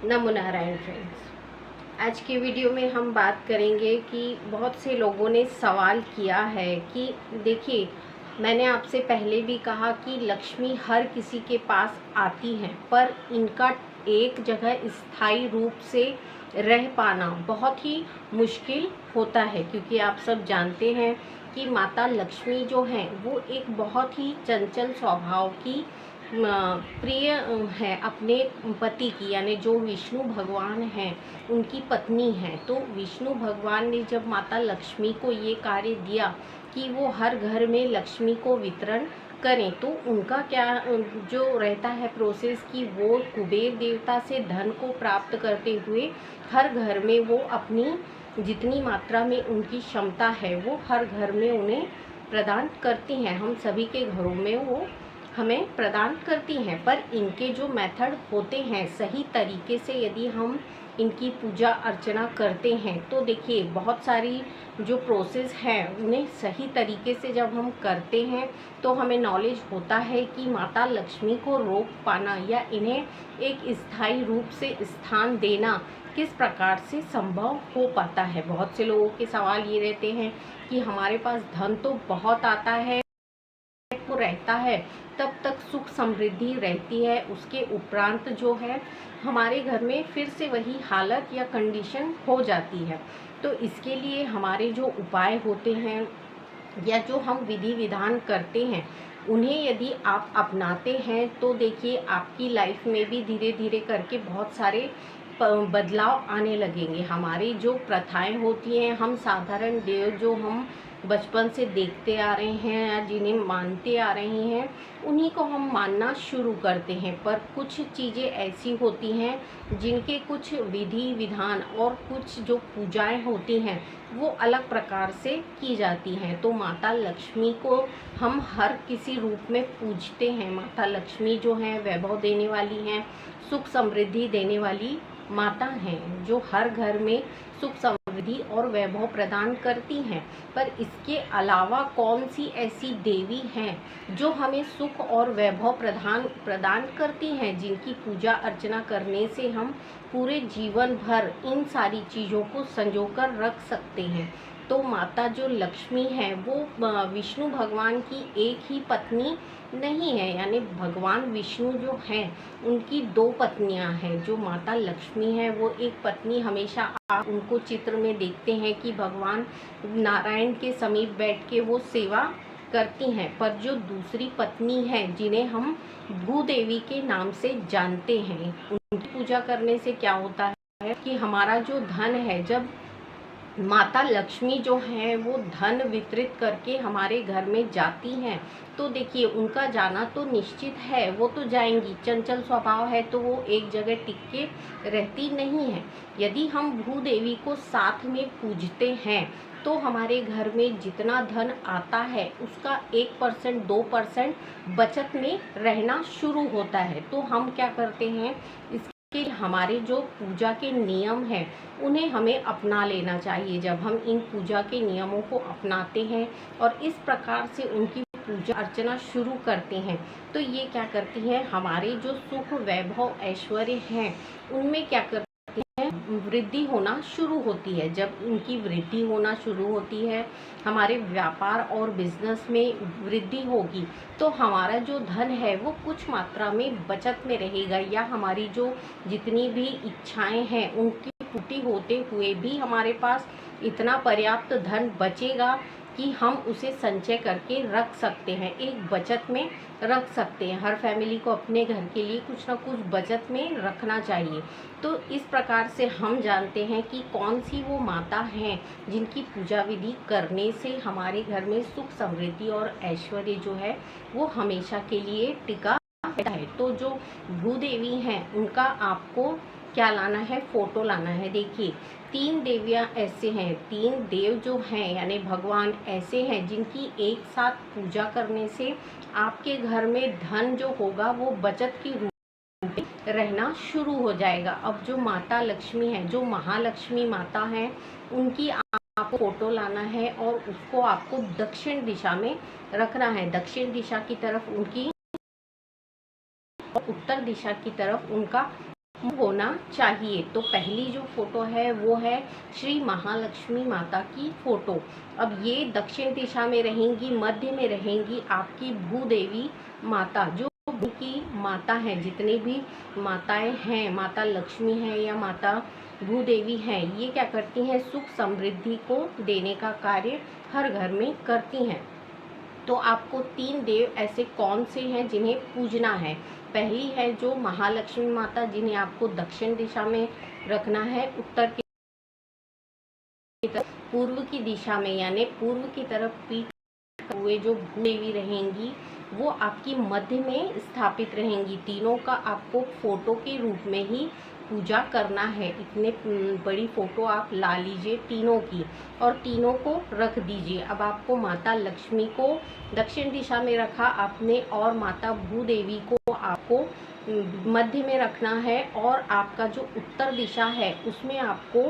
नमो Narayan friends. आज की video में हम बात करेंगे कि बहुत से लोगों ने सवाल किया है कि देखिए, मैंने आपसे पहले भी कहा कि लक्ष्मी हर किसी के पास आती है, पर इनका एक जगह स्थायी रूप से रह पाना बहुत ही मुश्किल होता है, क्योंकि आप सब जानते हैं कि माता लक्ष्मी जो हैं वो एक बहुत ही चंचल स्वभाव की प्रिय है अपने पति की, यानी जो विष्णु भगवान हैं उनकी पत्नी हैं। तो विष्णु भगवान ने जब माता लक्ष्मी को ये कार्य दिया कि वो हर घर में लक्ष्मी को वितरण करें, तो उनका क्या जो रहता है प्रोसेस कि वो कुबेर देवता से धन को प्राप्त करते हुए हर घर में वो अपनी जितनी मात्रा में उनकी क्षमता है वो हर घर में उन्हें प्रदान करती हैं। हम सभी के घरों में वो हमें प्रदान करती हैं, पर इनके जो मेथड होते हैं सही तरीके से यदि हम इनकी पूजा अर्चना करते हैं तो देखिए, बहुत सारी जो प्रोसेस है उन्हें सही तरीके से जब हम करते हैं तो हमें नॉलेज होता है कि माता लक्ष्मी को रोक पाना या इन्हें एक स्थायी रूप से स्थान देना किस प्रकार से संभव हो पाता है। बहुत से लोगों के सवाल ये रहते हैं कि हमारे पास धन तो बहुत आता है, वो रहता है, तब तक सुख समृद्धि रहती है, उसके उपरांत जो है हमारे घर में फिर से वही हालत या कंडीशन हो जाती है। तो इसके लिए हमारे जो उपाय होते हैं या जो हम विधि विधान करते हैं उन्हें यदि आप अपनाते हैं तो देखिए, आपकी लाइफ में भी धीरे धीरे करके बहुत सारे बदलाव आने लगेंगे। हमारी जो प्रथाएं होती हैं, हम साधारण देव जो हम बचपन से देखते आ रहे हैं या जिन्हें मानते आ रहे हैं, उन्हीं को हम मानना शुरू करते हैं। पर कुछ चीज़ें ऐसी होती हैं जिनके कुछ विधि विधान और कुछ जो पूजाएं होती हैं वो अलग प्रकार से की जाती हैं। तो माता लक्ष्मी को हम हर किसी रूप में पूजते हैं। माता लक्ष्मी जो हैं वैभव देने वाली हैं, सुख समृद्धि देने वाली माता हैं, जो हर घर में सुख समृद्धि और वैभव प्रदान करती हैं। पर इसके अलावा कौन सी ऐसी देवी हैं जो हमें सुख और वैभव प्रदान करती हैं, जिनकी पूजा अर्चना करने से हम पूरे जीवन भर इन सारी चीज़ों को संजोकर रख सकते हैं। तो माता जो लक्ष्मी है वो विष्णु भगवान की एक ही पत्नी नहीं है, यानी भगवान विष्णु जो हैं उनकी दो पत्नियां हैं। जो माता लक्ष्मी है वो एक पत्नी, हमेशा आप उनको चित्र में देखते हैं कि भगवान नारायण के समीप बैठ के वो सेवा करती हैं। पर जो दूसरी पत्नी है जिन्हें हम भूदेवी के नाम से जानते हैं, उनकी पूजा करने से क्या होता है कि हमारा जो धन है, जब माता लक्ष्मी जो हैं वो धन वितरित करके हमारे घर में जाती हैं, तो देखिए उनका जाना तो निश्चित है, वो तो जाएंगी, चंचल स्वभाव है तो वो एक जगह टिक के रहती नहीं है। यदि हम भूदेवी को साथ में पूजते हैं तो हमारे घर में जितना धन आता है उसका 1% 2% बचत में रहना शुरू होता है। तो हम क्या करते हैं, कि हमारे जो पूजा के नियम हैं उन्हें हमें अपना लेना चाहिए। जब हम इन पूजा के नियमों को अपनाते हैं और इस प्रकार से उनकी पूजा अर्चना शुरू करते हैं तो ये क्या करती है, हमारे जो सुख वैभव ऐश्वर्य हैं उनमें क्या करती है, वृद्धि होना शुरू होती है। जब उनकी वृद्धि होना शुरू होती है, हमारे व्यापार और बिजनेस में वृद्धि होगी, तो हमारा जो धन है वो कुछ मात्रा में बचत में रहेगा, या हमारी जो जितनी भी इच्छाएं हैं उनकी पूर्ति होते हुए भी हमारे पास इतना पर्याप्त धन बचेगा कि हम उसे संचय करके रख सकते हैं, एक बचत में रख सकते हैं। हर फैमिली को अपने घर के लिए कुछ ना कुछ बचत में रखना चाहिए। तो इस प्रकार से हम जानते हैं कि कौन सी वो माता हैं जिनकी पूजा विधि करने से हमारे घर में सुख समृद्धि और ऐश्वर्य जो है वो हमेशा के लिए टिका रहता है। तो जो भूदेवी हैं उनका आपको क्या लाना है, फोटो लाना है। देखिए, 3 देवियां ऐसे हैं, 3 देव जो हैं यानी भगवान ऐसे हैं जिनकी एक साथ पूजा करने से आपके घर में धन जो होगा वो बचत की रूप में रहना शुरू हो जाएगा। अब जो माता लक्ष्मी है, जो महालक्ष्मी माता हैं, उनकी आपको फोटो लाना है और उसको आपको दक्षिण दिशा में रखना है। दक्षिण दिशा की तरफ उनकी और उत्तर दिशा की तरफ उनका होना चाहिए। तो पहली जो फोटो है वो है श्री महालक्ष्मी माता की फोटो। अब ये दक्षिण दिशा में रहेंगी, मध्य में रहेंगी आपकी भूदेवी माता, जो भू की माता है। जितने भी माताएं हैं, माता लक्ष्मी है या माता भूदेवी हैं, ये क्या करती हैं, सुख समृद्धि को देने का कार्य हर घर में करती हैं। तो आपको 3 देव ऐसे कौन से हैं जिन्हें पूजना है। पहली है जो महालक्ष्मी माता, जिन्हें आपको दक्षिण दिशा में रखना है। उत्तर की तरफ, पूर्व की दिशा में यानी पूर्व की तरफ पीठ हुए जो भूदेवी रहेंगी वो आपकी मध्य में स्थापित रहेंगी। तीनों का आपको फोटो के रूप में ही पूजा करना है। इतने बड़ी फोटो आप ला लीजिए तीनों की और तीनों को रख दीजिए। अब आपको माता लक्ष्मी को दक्षिण दिशा में रखा आपने और माता भूदेवी को आपको मध्य में रखना है, और आपका जो उत्तर दिशा है उसमें आपको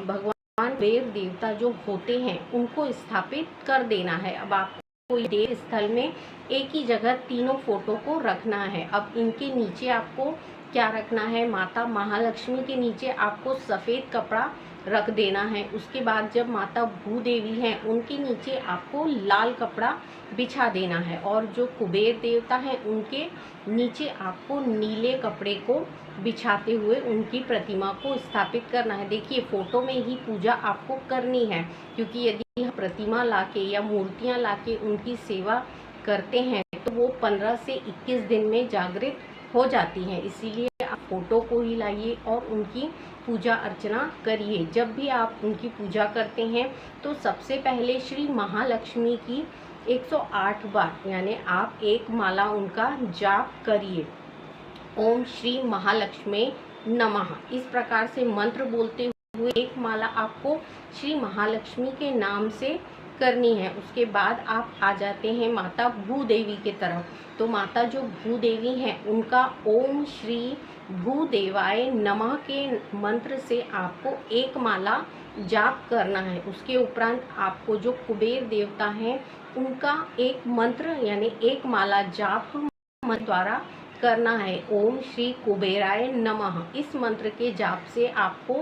भगवान देव देवता जो होते हैं उनको स्थापित कर देना है। अब आपको देव स्थल में एक ही जगह तीनों फोटो को रखना है। अब इनके नीचे आपको क्या रखना है, माता महालक्ष्मी के नीचे आपको सफ़ेद कपड़ा रख देना है। उसके बाद जब माता भूदेवी हैं उनके नीचे आपको लाल कपड़ा बिछा देना है, और जो कुबेर देवता हैं उनके नीचे आपको नीले कपड़े को बिछाते हुए उनकी प्रतिमा को स्थापित करना है। देखिए फोटो में ही पूजा आपको करनी है, क्योंकि यदि प्रतिमा लाके या मूर्तियां लाके उनकी सेवा करते हैं तो वो 15 से 21 दिन में जागृत हो जाती हैं। इसीलिए आप फोटो को ही लाइए और उनकी पूजा अर्चना करिए। जब भी आप उनकी पूजा करते हैं तो सबसे पहले श्री महालक्ष्मी की 108 बार यानी आप एक माला उनका जाप करिए। ओम श्री महालक्ष्मी नमः, इस प्रकार से मंत्र बोलते हुए एक माला आपको श्री महालक्ष्मी के नाम से करनी है। उसके बाद आप आ जाते हैं माता भूदेवी के तरफ। तो माता जो भूदेवी हैं उनका ओम श्री भूदेवाय नमः के मंत्र से आपको एक माला जाप करना है। उसके उपरांत आपको जो कुबेर देवता हैं उनका एक मंत्र यानी एक माला जाप मंत्र द्वारा करना है। ओम श्री कुबेराय नमः, इस मंत्र के जाप से आपको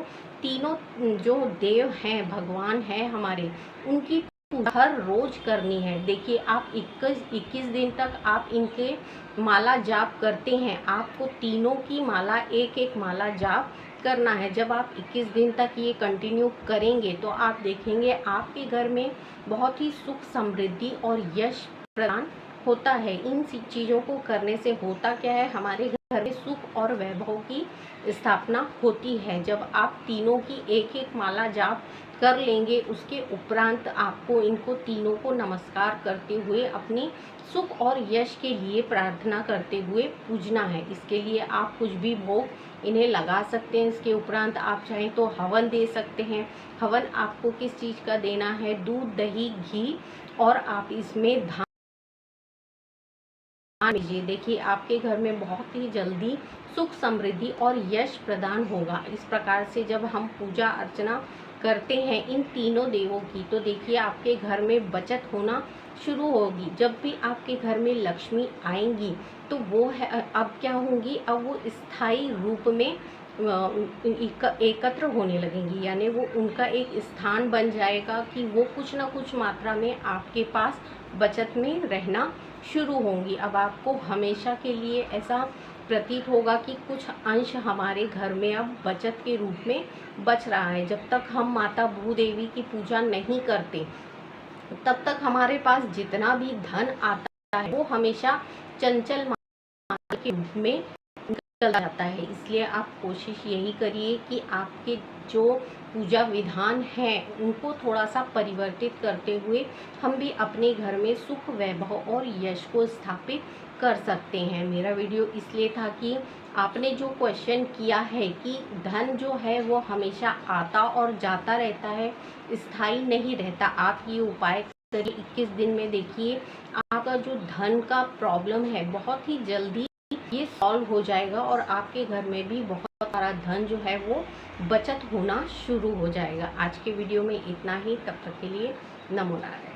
तीनों जो देव हैं, भगवान हैं हमारे, उनकी हर रोज करनी है। देखिए आप 21 दिन तक आप इनके माला जाप करते हैं, आपको तीनों की माला एक एक माला जाप करना है। जब आप 21 दिन तक ये कंटिन्यू करेंगे तो आप देखेंगे आपके घर में बहुत ही सुख समृद्धि और यश प्रदान होता है। इन चीज़ों को करने से होता क्या है, हमारे घर में सुख और वैभव की स्थापना होती है। जब आप तीनों की एक एक माला जाप कर लेंगे उसके उपरांत आपको इनको तीनों को नमस्कार करते हुए अपनी सुख और यश के लिए प्रार्थना करते हुए पूजना है। इसके लिए आप कुछ भी भोग इन्हें लगा सकते हैं। इसके उपरांत आप चाहें तो हवन दे सकते हैं। हवन आपको किस चीज़ का देना है, दूध, दही, घी, और आप इसमें धान लीजिए। देखिए आपके घर में बहुत ही जल्दी सुख समृद्धि और यश प्रदान होगा। इस प्रकार से जब हम पूजा अर्चना करते हैं इन तीनों देवों की, तो देखिए आपके घर में बचत होना शुरू होगी। जब भी आपके घर में लक्ष्मी आएंगी तो वो है अब क्या होंगी, अब वो स्थायी रूप में एकत्र होने लगेंगी, यानी वो उनका एक स्थान बन जाएगा कि वो कुछ ना कुछ मात्रा में आपके पास बचत में रहना शुरू होंगी। अब आपको हमेशा के लिए ऐसा प्रतीत होगा कि कुछ अंश हमारे घर में अब बचत के रूप में बच रहा है। जब तक हम माता भूदेवी की पूजा नहीं करते तब तक हमारे पास जितना भी धन आता है वो हमेशा चंचल माता के रूप में चला जाता है। इसलिए आप कोशिश यही करिए कि आपके जो पूजा विधान है उनको थोड़ा सा परिवर्तित करते हुए हम भी अपने घर में सुख, वैभव और यश को स्थापित कर सकते हैं। मेरा वीडियो इसलिए था कि आपने जो क्वेश्चन किया है कि धन जो है वो हमेशा आता और जाता रहता है, स्थायी नहीं रहता, आप ये उपाय करिए 21 दिन में। देखिए आपका जो धन का प्रॉब्लम है बहुत ही जल्दी ये सॉल्व हो जाएगा और आपके घर में भी बहुत सारा धन जो है वो बचत होना शुरू हो जाएगा। आज के वीडियो में इतना ही, तब तक के लिए नमो नारायण।